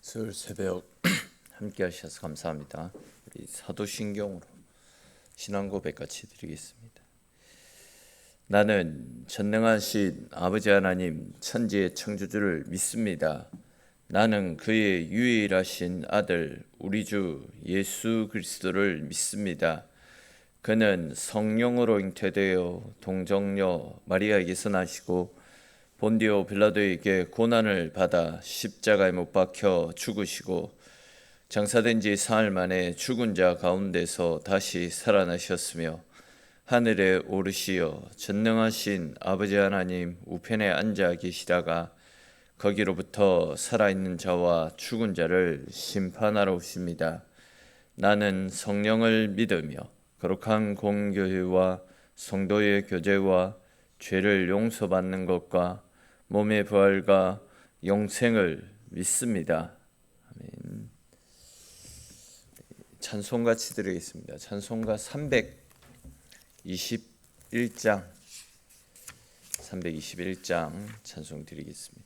수요일 새벽 함께 하셔서 감사합니다. 우리 사도신경으로 신앙 고백 같이 드리겠습니다. 나는 전능하신 아버지 하나님 천지의 창조주를 믿습니다. 나는 그의 유일하신 아들 우리 주 예수 그리스도를 믿습니다. 그는 성령으로 잉태되어 동정녀 마리아에게서 나시고 본디오 빌라도에게 고난을 받아 십자가에 못 박혀 죽으시고 장사된 지 사흘 만에 죽은 자 가운데서 다시 살아나셨으며 하늘에 오르시어 전능하신 아버지 하나님 우편에 앉아 계시다가 거기로부터 살아있는 자와 죽은 자를 심판하러 오십니다. 나는 성령을 믿으며 거룩한 공교회와 성도의 교제와 죄를 용서받는 것과 몸의 부활과 영생을 믿습니다. 아멘. 찬송 같이 드리겠습니다. 찬송가 321장 찬송 드리겠습니다.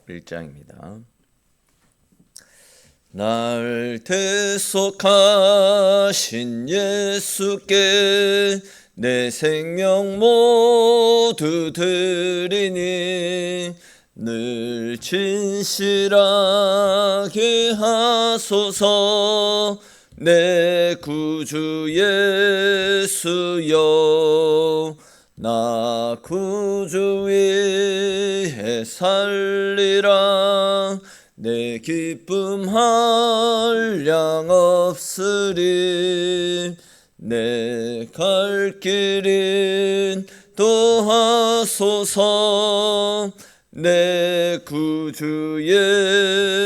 (321장입니다) 날 대속하신 예수께 내 생명 모두 드리니 늘 진실하게 하소서. 내 구주 예수여, 나 구주 위에 살리라. 내 기쁨 한량 없으리. 내 갈 길인 도하소서. 내 구주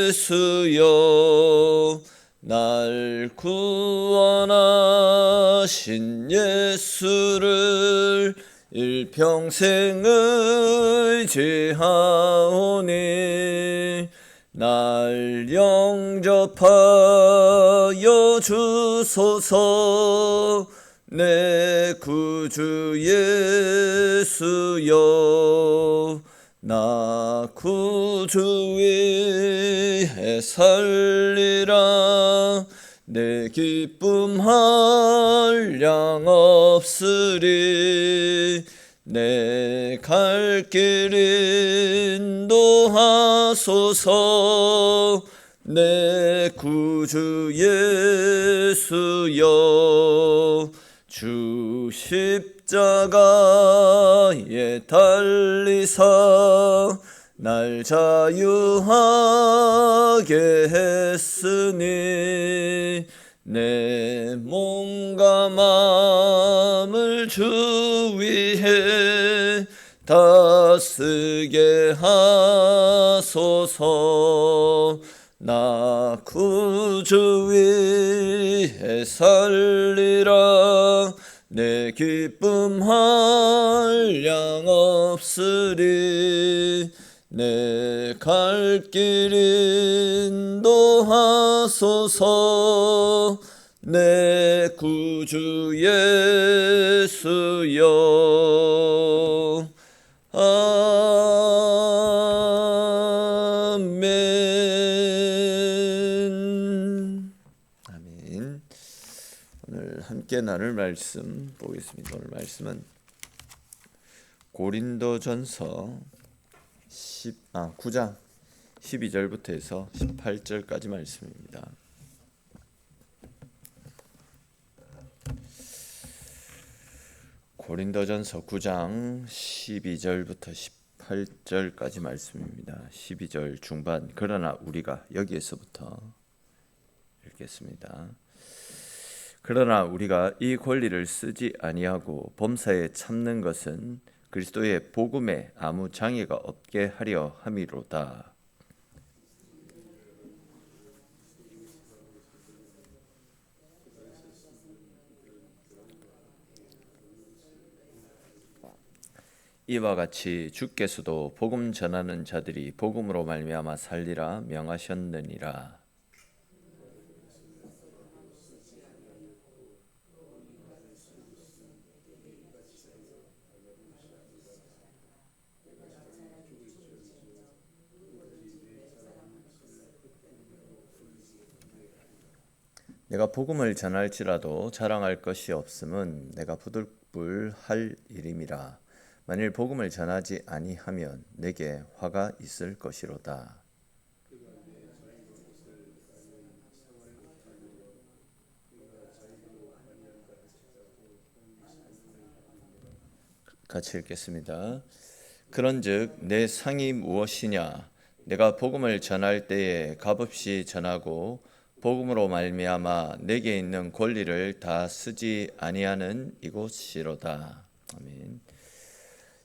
예수여, 날 구원하신 예수를 일평생 의지하오니 날 영접하여 주소서. 내 구주 예수여, 나 구주 위에 살리라. 내 기쁨 한량 없으리. 내 갈 길 인도하소서. 내 구주 예수여, 주 십자가에 달리사 날 자유하게 했으니 내 몸과 마음을 주 위해 다스게 하소서. 나 구주 위에 살리라. 내 기쁨 한량 없으리. 내 갈 길 인도하소서. 내 구주 예수여, 아멘. 아멘. 오늘 함께 나눌 말씀 보겠습니다. 오늘 말씀은 고린도전서 9장 12절부터 해서 18절까지 말씀입니다. 고린도전서 9장 12절부터 18절까지 말씀입니다. 12절 중반. 그러나 우리가, 여기에서부터 읽겠습니다. 그러나 우리가 이 권리를 쓰지 아니하고 범사에 참는 것은 그리스도의 복음에 아무 장애가 없게 하려 함이로다. 이와 같이 주께서도 복음 전하는 자들이 복음으로 말미암아 살리라 명하셨느니라. 내가 복음을 전할지라도 자랑할 것이 없음은 내가 부들불할 일임이라. 만일 복음을 전하지 아니하면 내게 화가 있을 것이로다. 같이 읽겠습니다. 그런즉 내 상이 무엇이냐? 내가 복음을 전할 때에 값없이 전하고 복음으로 말미암아 내게 있는 권리를 다 쓰지 아니하는 이곳이로다. 아멘.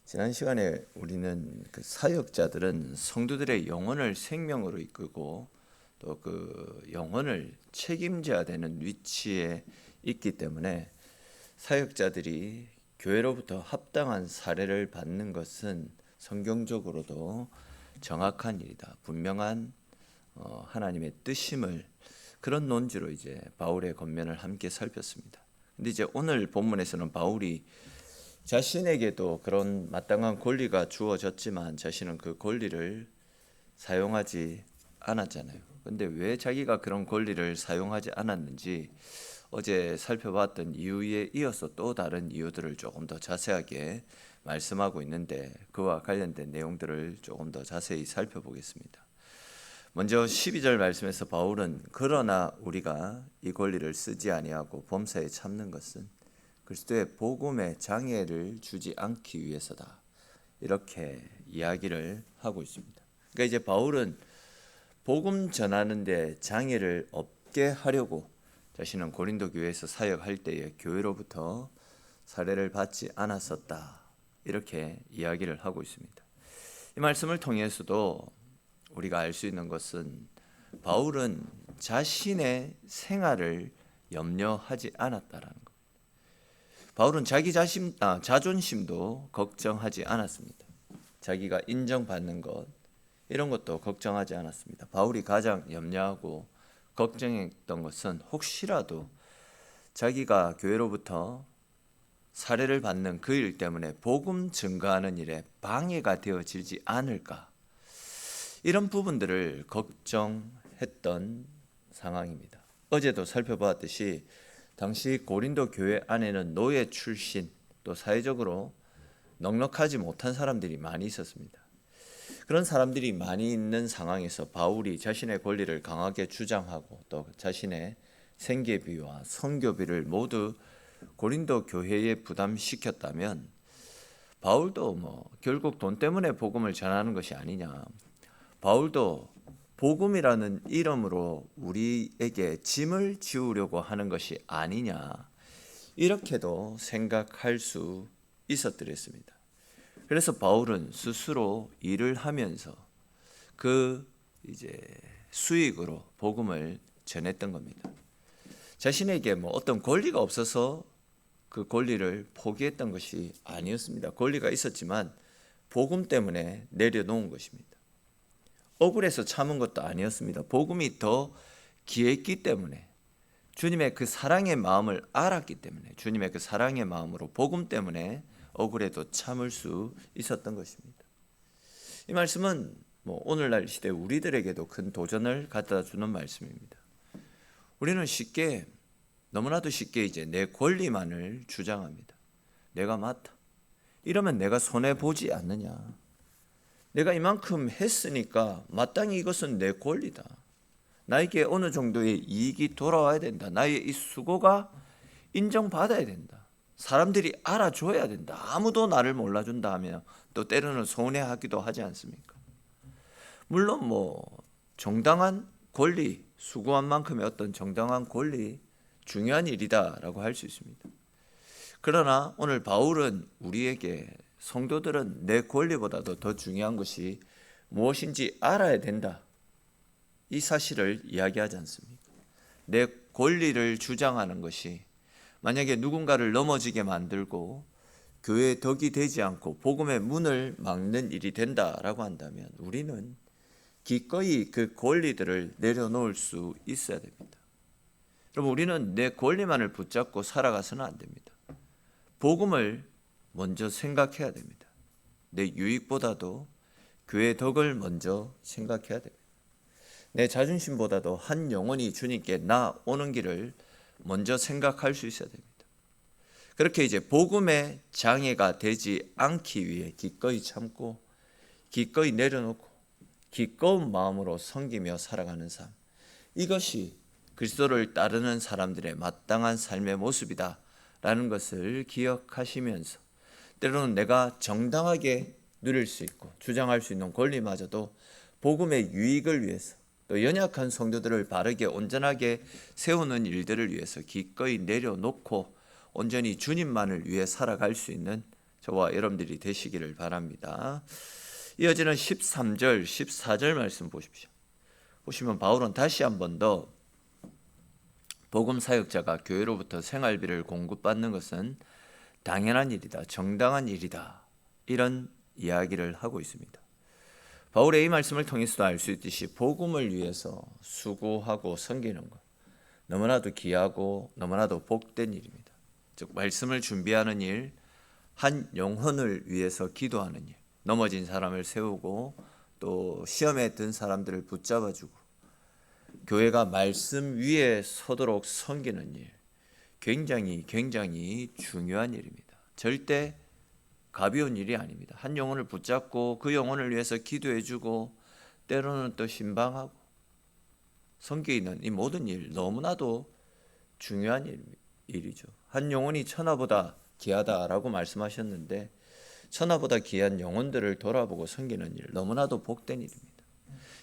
지난 시간에 우리는 그 사역자들은 성도들의 영혼을 생명으로 이끌고 또 그 영혼을 책임져야 되는 위치에 있기 때문에 사역자들이 교회로부터 합당한 사례를 받는 것은 성경적으로도 정확한 일이다. 분명한 하나님의 뜻임을 그런 논지로 이제 바울의 권면을 함께 살폈습니다. 근데 이제 오늘 본문에서는 바울이 자신에게도 그런 마땅한 권리가 주어졌지만 자신은 그 권리를 사용하지 않았잖아요. 근데 왜 자기가 그런 권리를 사용하지 않았는지 어제 살펴봤던 이유에 이어서 또 다른 이유들을 조금 더 자세하게 말씀하고 있는데 그와 관련된 내용들을 조금 더 자세히 살펴보겠습니다. 먼저 12절 말씀에서 바울은 그러나 우리가 이 권리를 쓰지 아니하고 범사에 참는 것은 그리스도의 복음에 장애를 주지 않기 위해서다. 이렇게 이야기를 하고 있습니다. 그러니까 이제 바울은 복음 전하는 데 장애를 없게 하려고 자신은 고린도 교회에서 사역할 때에 교회로부터 사례를 받지 않았었다. 이렇게 이야기를 하고 있습니다. 이 말씀을 통해서도 우리가 알 수 있는 것은 바울은 자신의 생활을 염려하지 않았다라는 것. 바울은 자기 자존심도 걱정하지 않았습니다. 자기가 인정받는 것 이런 것도 걱정하지 않았습니다. 바울이 가장 염려하고 걱정했던 것은 혹시라도 자기가 교회로부터 사례를 받는 그 일 때문에 복음 증거하는 일에 방해가 되어지지 않을까 이런 부분들을 걱정했던 상황입니다. 어제도 살펴보았듯이 당시 고린도 교회 안에는 노예 출신 또 사회적으로 넉넉하지 못한 사람들이 많이 있었습니다. 그런 사람들이 많이 있는 상황에서 바울이 자신의 권리를 강하게 주장하고 또 자신의 생계비와 선교비를 모두 고린도 교회에 부담시켰다면 바울도 결국 돈 때문에 복음을 전하는 것이 아니냐. 바울도 복음이라는 이름으로 우리에게 짐을 지우려고 하는 것이 아니냐. 이렇게도 생각할 수 있었더랬습니다. 그래서 바울은 스스로 일을 하면서 그 이제 수익으로 복음을 전했던 겁니다. 자신에게 어떤 권리가 없어서 그 권리를 포기했던 것이 아니었습니다. 권리가 있었지만 복음 때문에 내려놓은 것입니다. 억울해서 참은 것도 아니었습니다. 복음이 더 귀했기 때문에 주님의 그 사랑의 마음을 알았기 때문에 주님의 그 사랑의 마음으로 복음 때문에 억울해도 참을 수 있었던 것입니다. 이 말씀은 오늘날 시대 우리들에게도 큰 도전을 갖다 주는 말씀입니다. 우리는 너무나도 쉽게 이제 내 권리만을 주장합니다. 내가 맞다. 이러면 내가 손해 보지 않느냐. 내가 이만큼 했으니까 마땅히 이것은 내 권리다. 나에게 어느 정도의 이익이 돌아와야 된다. 나의 이 수고가 인정받아야 된다. 사람들이 알아줘야 된다. 아무도 나를 몰라준다 하면 또 때로는 서운해하기도 하지 않습니까? 물론 정당한 권리, 수고한 만큼의 어떤 정당한 권리 중요한 일이다라고 할 수 있습니다. 그러나 오늘 바울은 우리에게 성도들은 내 권리보다도 더 중요한 것이 무엇인지 알아야 된다. 이 사실을 이야기하지 않습니까? 내 권리를 주장하는 것이 만약에 누군가를 넘어지게 만들고 교회의 덕이 되지 않고 복음의 문을 막는 일이 된다라고 한다면 우리는 기꺼이 그 권리들을 내려놓을 수 있어야 됩니다. 여러분, 우리는 내 권리만을 붙잡고 살아가서는 안 됩니다. 복음을 먼저 생각해야 됩니다. 내 유익보다도 교회의 덕을 먼저 생각해야 됩니다. 내 자존심보다도 한 영혼이 주님께 나오는 길을 먼저 생각할 수 있어야 됩니다. 그렇게 이제 복음의 장애가 되지 않기 위해 기꺼이 참고 기꺼이 내려놓고 기꺼운 마음으로 섬기며 살아가는 삶, 이것이 그리스도를 따르는 사람들의 마땅한 삶의 모습이다라는 것을 기억하시면서 때로는 내가 정당하게 누릴 수 있고 주장할 수 있는 권리마저도 복음의 유익을 위해서 또 연약한 성도들을 바르게 온전하게 세우는 일들을 위해서 기꺼이 내려놓고 온전히 주님만을 위해 살아갈 수 있는 저와 여러분들이 되시기를 바랍니다. 이어지는 13절, 14절 말씀 보십시오. 보시면 바울은 다시 한 번 더 복음 사역자가 교회로부터 생활비를 공급받는 것은 당연한 일이다, 정당한 일이다, 이런 이야기를 하고 있습니다. 바울의 이 말씀을 통해서도 알 수 있듯이 복음을 위해서 수고하고 섬기는 것, 너무나도 귀하고 너무나도 복된 일입니다. 즉 말씀을 준비하는 일, 한 영혼을 위해서 기도하는 일, 넘어진 사람을 세우고 또 시험에 든 사람들을 붙잡아주고 교회가 말씀 위에 서도록 섬기는 일, 굉장히 중요한 일입니다. 절대 가벼운 일이 아닙니다. 한 영혼을 붙잡고 그 영혼을 위해서 기도해주고 때로는 또 신방하고 섬기는 이 모든 일, 너무나도 중요한 일이죠. 한 영혼이 천하보다 귀하다라고 말씀하셨는데 천하보다 귀한 영혼들을 돌아보고 섬기는 일, 너무나도 복된 일입니다.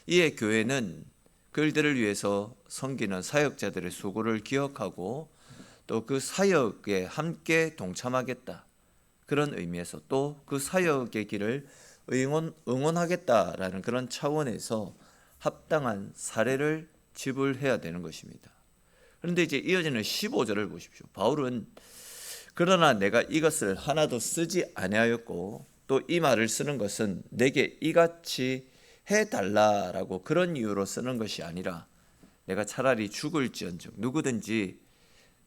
이에 교회는 그들을 위해서 섬기는 사역자들의 수고를 기억하고 또 그 사역에 함께 동참하겠다, 그런 의미에서 또 그 사역의 길을 응원하겠다라는 그런 차원에서 합당한 사례를 지불해야 되는 것입니다. 그런데 이제 이어지는 15절을 보십시오. 바울은 그러나 내가 이것을 하나도 쓰지 아니하였고 또 이 말을 쓰는 것은 내게 이같이 해달라라고 그런 이유로 쓰는 것이 아니라 내가 차라리 죽을지언정 누구든지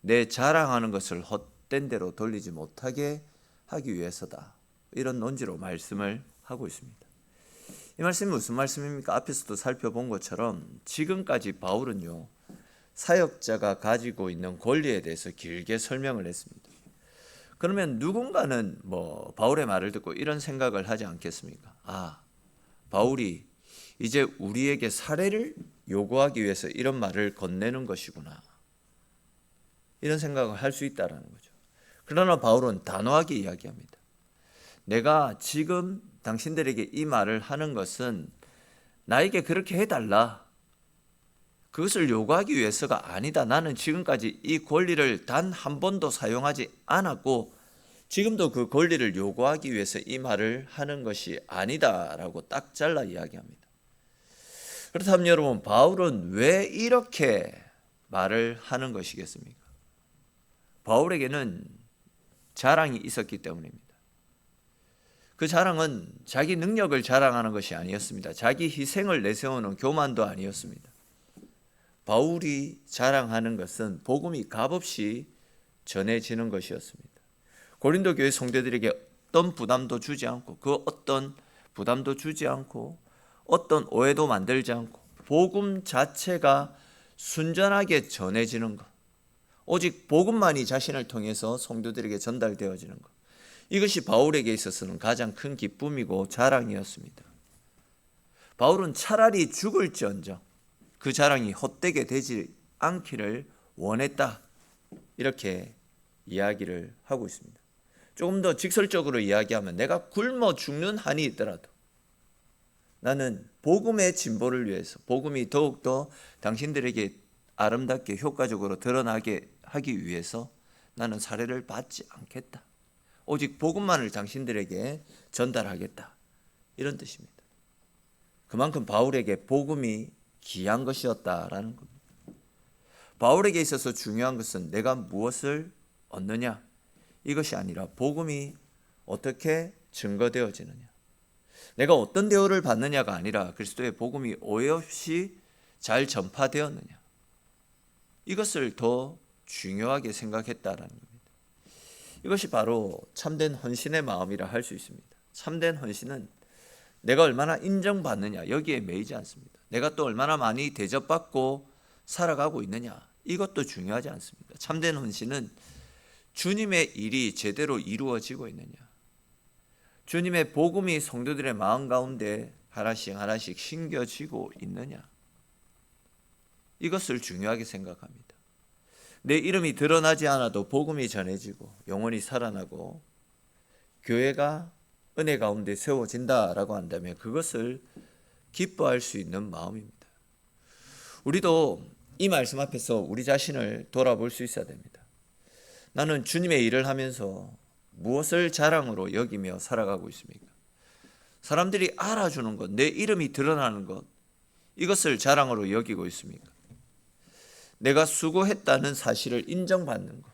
내 자랑하는 것을 헛된 대로 돌리지 못하게 하기 위해서다, 이런 논지로 말씀을 하고 있습니다. 이 말씀이 무슨 말씀입니까? 앞에서도 살펴본 것처럼 지금까지 바울은요, 사역자가 가지고 있는 권리에 대해서 길게 설명을 했습니다. 그러면 누군가는 바울의 말을 듣고 이런 생각을 하지 않겠습니까? 바울이 이제 우리에게 사례를 요구하기 위해서 이런 말을 건네는 것이구나, 이런 생각을 할 수 있다는 거죠. 그러나 바울은 단호하게 이야기합니다. 내가 지금 당신들에게 이 말을 하는 것은 나에게 그렇게 해달라, 그것을 요구하기 위해서가 아니다. 나는 지금까지 이 권리를 단 한 번도 사용하지 않았고 지금도 그 권리를 요구하기 위해서 이 말을 하는 것이 아니다라고 딱 잘라 이야기합니다. 그렇다면 여러분, 바울은 왜 이렇게 말을 하는 것이겠습니까? 바울에게는 자랑이 있었기 때문입니다. 그 자랑은 자기 능력을 자랑하는 것이 아니었습니다. 자기 희생을 내세우는 교만도 아니었습니다. 바울이 자랑하는 것은 복음이 값없이 전해지는 것이었습니다. 고린도 교회 성도들에게 어떤 부담도 주지 않고 그 어떤 부담도 주지 않고 어떤 오해도 만들지 않고 복음 자체가 순전하게 전해지는 것, 오직 복음만이 자신을 통해서 성도들에게 전달되어지는 것, 이것이 바울에게 있어서는 가장 큰 기쁨이고 자랑이었습니다. 바울은 차라리 죽을지언정 그 자랑이 헛되게 되지 않기를 원했다, 이렇게 이야기를 하고 있습니다. 조금 더 직설적으로 이야기하면 내가 굶어 죽는 한이 있더라도 나는 복음의 진보를 위해서, 복음이 더욱더 당신들에게 아름답게 효과적으로 드러나게 하기 위해서 나는 사례를 받지 않겠다, 오직 복음만을 당신들에게 전달하겠다, 이런 뜻입니다. 그만큼 바울에게 복음이 귀한 것이었다라는 겁니다. 바울에게 있어서 중요한 것은 내가 무엇을 얻느냐, 이것이 아니라 복음이 어떻게 증거되어지느냐? 내가 어떤 대우를 받느냐가 아니라 그리스도의 복음이 오해 없이 잘 전파되었느냐? 이것을 더 중요하게 생각했다라는 겁니다. 이것이 바로 참된 헌신의 마음이라 할 수 있습니다. 참된 헌신은 내가 얼마나 인정받느냐 여기에 매이지 않습니다. 내가 또 얼마나 많이 대접받고 살아가고 있느냐 이것도 중요하지 않습니다. 참된 헌신은 주님의 일이 제대로 이루어지고 있느냐, 주님의 복음이 성도들의 마음 가운데 하나씩 하나씩 심겨지고 있느냐, 이것을 중요하게 생각합니다. 내 이름이 드러나지 않아도 복음이 전해지고 영혼이 살아나고 교회가 은혜 가운데 세워진다라고 한다면 그것을 기뻐할 수 있는 마음입니다. 우리도 이 말씀 앞에서 우리 자신을 돌아볼 수 있어야 됩니다. 나는 주님의 일을 하면서 무엇을 자랑으로 여기며 살아가고 있습니까? 사람들이 알아주는 것, 내 이름이 드러나는 것, 이것을 자랑으로 여기고 있습니까? 내가 수고했다는 사실을 인정받는 것,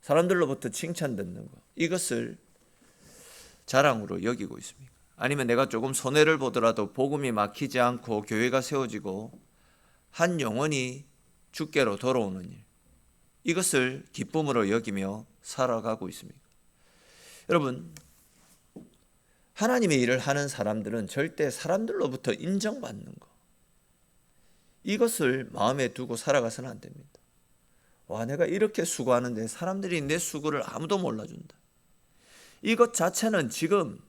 사람들로부터 칭찬 듣는 것, 이것을 자랑으로 여기고 있습니까? 아니면 내가 조금 손해를 보더라도 복음이 막히지 않고 교회가 세워지고 한 영혼이 주께로 돌아오는 일, 이것을 기쁨으로 여기며 살아가고 있습니까? 여러분, 하나님의 일을 하는 사람들은 절대 사람들로부터 인정받는 것, 이것을 마음에 두고 살아가서는 안 됩니다. 와, 내가 이렇게 수고하는데 사람들이 내 수고를 아무도 몰라준다. 이것 자체는 지금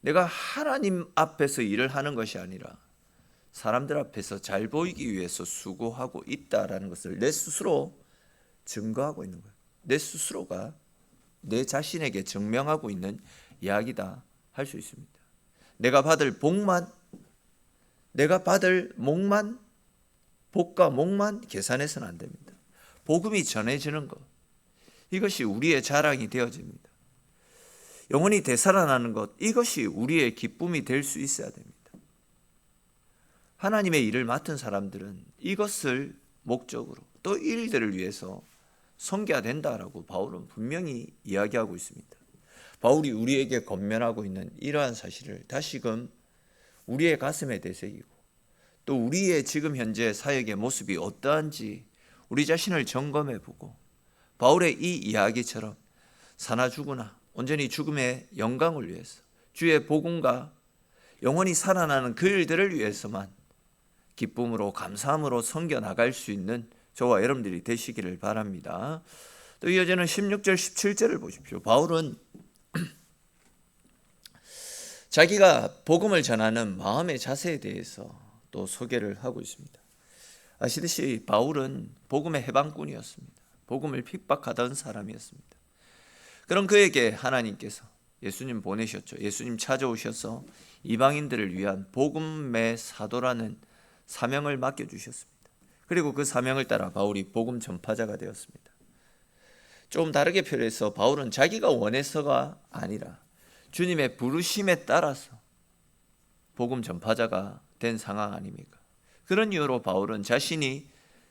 내가 하나님 앞에서 일을 하는 것이 아니라 사람들 앞에서 잘 보이기 위해서 수고하고 있다라는 것을 내 스스로 증거하고 있는 거예요. 내 스스로가 내 자신에게 증명하고 있는 이야기다 할 수 있습니다. 내가 받을 복만, 내가 받을 목만, 복과 목만 계산해서는 안 됩니다. 복음이 전해지는 것, 이것이 우리의 자랑이 되어집니다. 영혼이 되살아나는 것, 이것이 우리의 기쁨이 될 수 있어야 됩니다. 하나님의 일을 맡은 사람들은 이것을 목적으로 또 이 일들을 위해서 섬겨야 된다라고 바울은 분명히 이야기하고 있습니다. 바울이 우리에게 권면하고 있는 이러한 사실을 다시금 우리의 가슴에 되새기고 또 우리의 지금 현재 사역의 모습이 어떠한지 우리 자신을 점검해보고 바울의 이 이야기처럼 사나 죽으나 온전히 죽음의 영광을 위해서 주의 복음과 영원히 살아나는 그 일들을 위해서만 기쁨으로 감사함으로 섬겨나갈 수 있는 저와 여러분들이 되시기를 바랍니다. 또 이어지는 16절 17절을 보십시오. 바울은 자기가 복음을 전하는 마음의 자세에 대해서 또 소개를 하고 있습니다. 아시듯이 바울은 복음의 해방꾼이었습니다. 복음을 핍박하던 사람이었습니다. 그럼 그에게 하나님께서 예수님 보내셨죠. 예수님 찾아오셔서 이방인들을 위한 복음의 사도라는 사명을 맡겨주셨습니다. 그리고 그 사명을 따라 바울이 복음 전파자가 되었습니다. 좀 다르게 표현해서 바울은 자기가 원해서가 아니라 주님의 부르심에 따라서 복음 전파자가 된 상황 아닙니까? 그런 이유로 바울은 자신이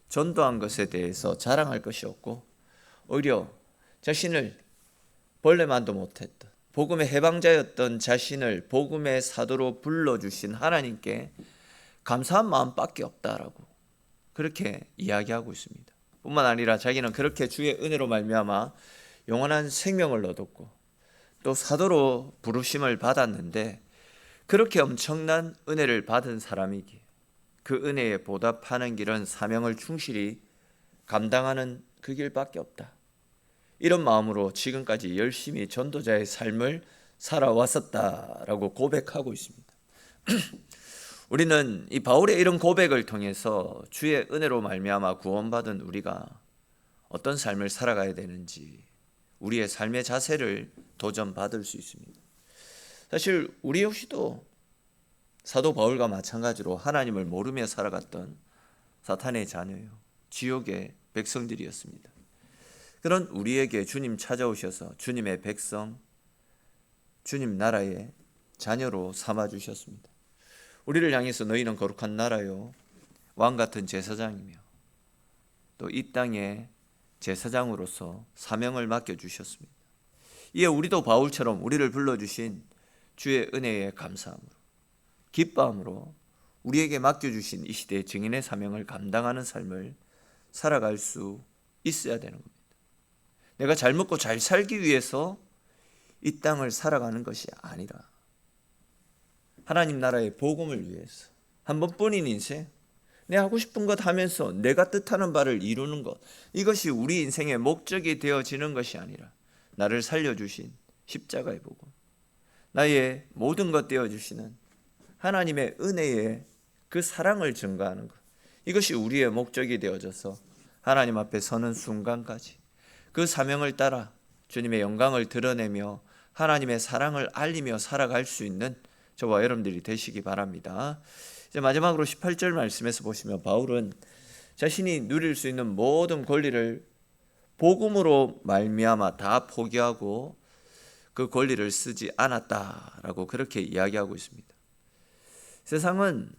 전도한 것에 대해서 자랑할 것이 없고 오히려 자신을 벌레만도 못했던 복음의 해방자였던 자신을 복음의 사도로 불러주신 하나님께 감사한 마음밖에 없다라고 그렇게 이야기하고 있습니다. 뿐만 아니라 자기는 그렇게 주의 은혜로 말미암아 영원한 생명을 얻었고 또 사도로 부르심을 받았는데 그렇게 엄청난 은혜를 받은 사람이기에 그 은혜에 보답하는 길은 사명을 충실히 감당하는 그 길밖에 없다. 이런 마음으로 지금까지 열심히 전도자의 삶을 살아왔었다라고 고백하고 있습니다. 우리는 이 바울의 이런 고백을 통해서 주의 은혜로 말미암아 구원받은 우리가 어떤 삶을 살아가야 되는지 우리의 삶의 자세를 도전받을 수 있습니다. 사실 우리 역시도 사도 바울과 마찬가지로 하나님을 모르며 살아갔던 사탄의 자녀요, 지옥의 백성들이었습니다. 그런 우리에게 주님 찾아오셔서 주님의 백성, 주님 나라의 자녀로 삼아주셨습니다. 우리를 향해서 너희는 거룩한 나라요 왕같은 제사장이며 또 이 땅의 제사장으로서 사명을 맡겨주셨습니다. 이에 우리도 바울처럼 우리를 불러주신 주의 은혜에 감사함으로, 기뻐함으로 우리에게 맡겨주신 이 시대의 증인의 사명을 감당하는 삶을 살아갈 수 있어야 되는 겁니다. 내가 잘 먹고 잘 살기 위해서 이 땅을 살아가는 것이 아니라 하나님 나라의 복음을 위해서 한 번뿐인 인생, 내 하고 싶은 것 하면서 내가 뜻하는 바를 이루는 것, 이것이 우리 인생의 목적이 되어지는 것이 아니라 나를 살려주신 십자가의 복음, 나의 모든 것 되어주시는 하나님의 은혜의 그 사랑을 증거하는 것, 이것이 우리의 목적이 되어져서 하나님 앞에 서는 순간까지 그 사명을 따라 주님의 영광을 드러내며 하나님의 사랑을 알리며 살아갈 수 있는 저와 여러분들이 되시기 바랍니다. 이제 마지막으로 18절 말씀에서 보시면 바울은 자신이 누릴 수 있는 모든 권리를 복음으로 말미암아 다 포기하고 그 권리를 쓰지 않았다라고 그렇게 이야기하고 있습니다. 세상은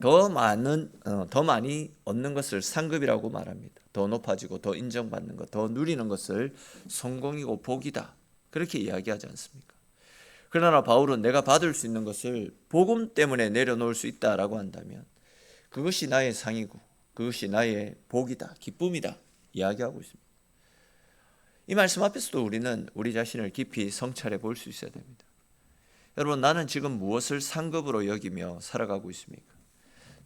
더 많이 얻는 것을 상급이라고 말합니다. 더 높아지고 더 인정받는 것, 더 누리는 것을 성공이고 복이다, 그렇게 이야기하지 않습니까? 그러나 바울은 내가 받을 수 있는 것을 복음 때문에 내려놓을 수 있다라고 한다면 그것이 나의 상이고 그것이 나의 복이다, 기쁨이다 이야기하고 있습니다. 이 말씀 앞에서도 우리는 우리 자신을 깊이 성찰해 볼 수 있어야 됩니다. 여러분, 나는 지금 무엇을 상급으로 여기며 살아가고 있습니까?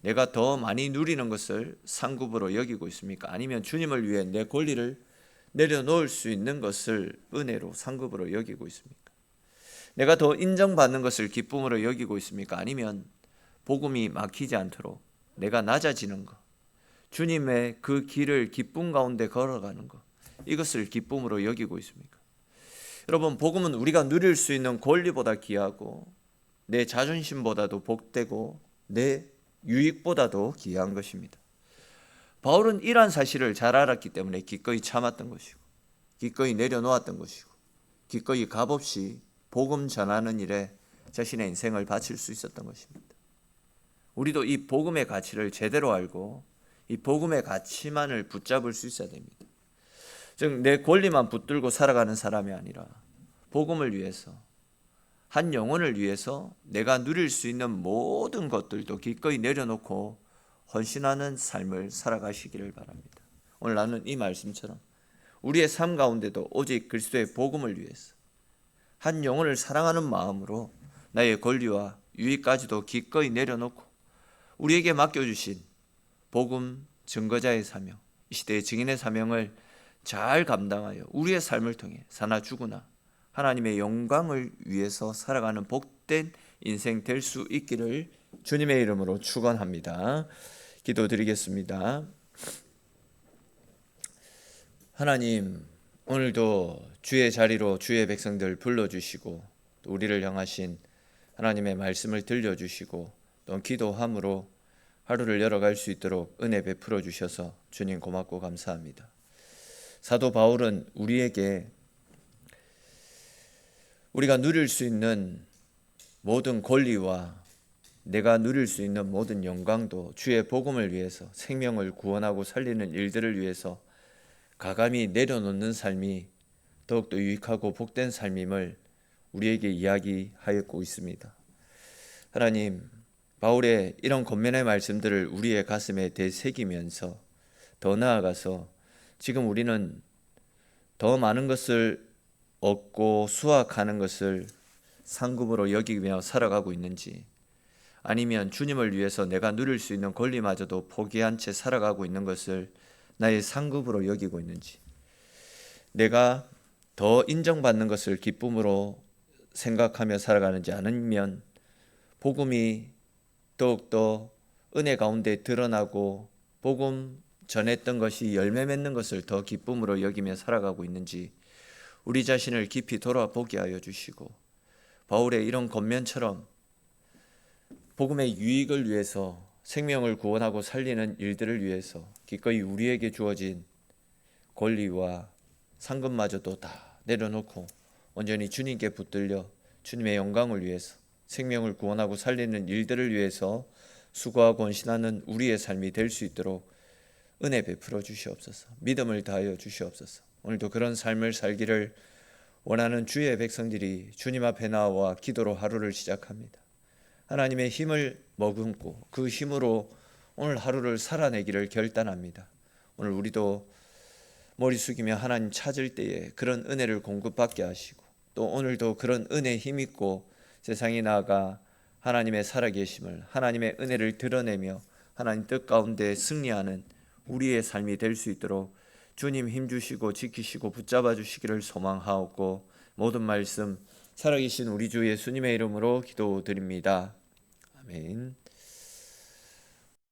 내가 더 많이 누리는 것을 상급으로 여기고 있습니까? 아니면 주님을 위해 내 권리를 내려놓을 수 있는 것을 은혜로 상급으로 여기고 있습니까? 내가 더 인정받는 것을 기쁨으로 여기고 있습니까? 아니면 복음이 막히지 않도록 내가 낮아지는 것, 주님의 그 길을 기쁨 가운데 걸어가는 것, 이것을 기쁨으로 여기고 있습니까? 여러분, 복음은 우리가 누릴 수 있는 권리보다 귀하고 내 자존심보다도 복되고 내 유익보다도 귀한 것입니다. 바울은 이러한 사실을 잘 알았기 때문에 기꺼이 참았던 것이고 기꺼이 내려놓았던 것이고 기꺼이 값없이 복음 전하는 일에 자신의 인생을 바칠 수 있었던 것입니다. 우리도 이 복음의 가치를 제대로 알고 이 복음의 가치만을 붙잡을 수 있어야 됩니다. 즉, 내 권리만 붙들고 살아가는 사람이 아니라 복음을 위해서, 한 영혼을 위해서 내가 누릴 수 있는 모든 것들도 기꺼이 내려놓고 헌신하는 삶을 살아가시기를 바랍니다. 오늘 나는 이 말씀처럼 우리의 삶 가운데도 오직 그리스도의 복음을 위해서 한 영혼을 사랑하는 마음으로 나의 권리와 유익까지도 기꺼이 내려놓고 우리에게 맡겨주신 복음 증거자의 사명, 이 시대의 증인의 사명을 잘 감당하여 우리의 삶을 통해 사나 죽으나 하나님의 영광을 위해서 살아가는 복된 인생 될 수 있기를 주님의 이름으로 축원합니다. 기도드리겠습니다. 하나님, 오늘도 주의 자리로 주의 백성들 불러주시고 또 우리를 향하신 하나님의 말씀을 들려주시고 또 기도함으로 하루를 열어갈 수 있도록 은혜 베풀어 주셔서 주님 고맙고 감사합니다. 사도 바울은 우리에게 우리가 누릴 수 있는 모든 권리와 내가 누릴 수 있는 모든 영광도 주의 복음을 위해서, 생명을 구원하고 살리는 일들을 위해서 가감히 내려놓는 삶이 더욱더 유익하고 복된 삶임을 우리에게 이야기하였고 있습니다. 하나님, 바울의 이런 권면의 말씀들을 우리의 가슴에 되새기면서 더 나아가서 지금 우리는 더 많은 것을 얻고 수확하는 것을 상급으로 여기며 살아가고 있는지, 아니면 주님을 위해서 내가 누릴 수 있는 권리마저도 포기한 채 살아가고 있는 것을 나의 상급으로 여기고 있는지, 내가 더 인정받는 것을 기쁨으로 생각하며 살아가는지, 아니면 복음이 더욱더 은혜 가운데 드러나고 복음 전했던 것이 열매 맺는 것을 더 기쁨으로 여기며 살아가고 있는지 우리 자신을 깊이 돌아보게 하여 주시고, 바울의 이런 권면처럼 복음의 유익을 위해서, 생명을 구원하고 살리는 일들을 위해서 기꺼이 우리에게 주어진 권리와 상급마저도 다 내려놓고 온전히 주님께 붙들려 주님의 영광을 위해서, 생명을 구원하고 살리는 일들을 위해서 수고하고 헌신하는 우리의 삶이 될 수 있도록 은혜 베풀어 주시옵소서. 믿음을 다하여 주시옵소서. 오늘도 그런 삶을 살기를 원하는 주의 백성들이 주님 앞에 나와 기도로 하루를 시작합니다. 하나님의 힘을 머금고 그 힘으로 오늘 하루를 살아내기를 결단합니다. 오늘 우리도 머리 숙이며 하나님 찾을 때에 그런 은혜를 공급받게 하시고, 또 오늘도 그런 은혜에 힘입고 세상에 나아가 하나님의 살아계심을, 하나님의 은혜를 드러내며 하나님 뜻 가운데 승리하는 우리의 삶이 될 수 있도록 주님 힘주시고 지키시고 붙잡아 주시기를 소망하옵고, 모든 말씀 살아계신 우리 주 예수님의 이름으로 기도드립니다. 아멘.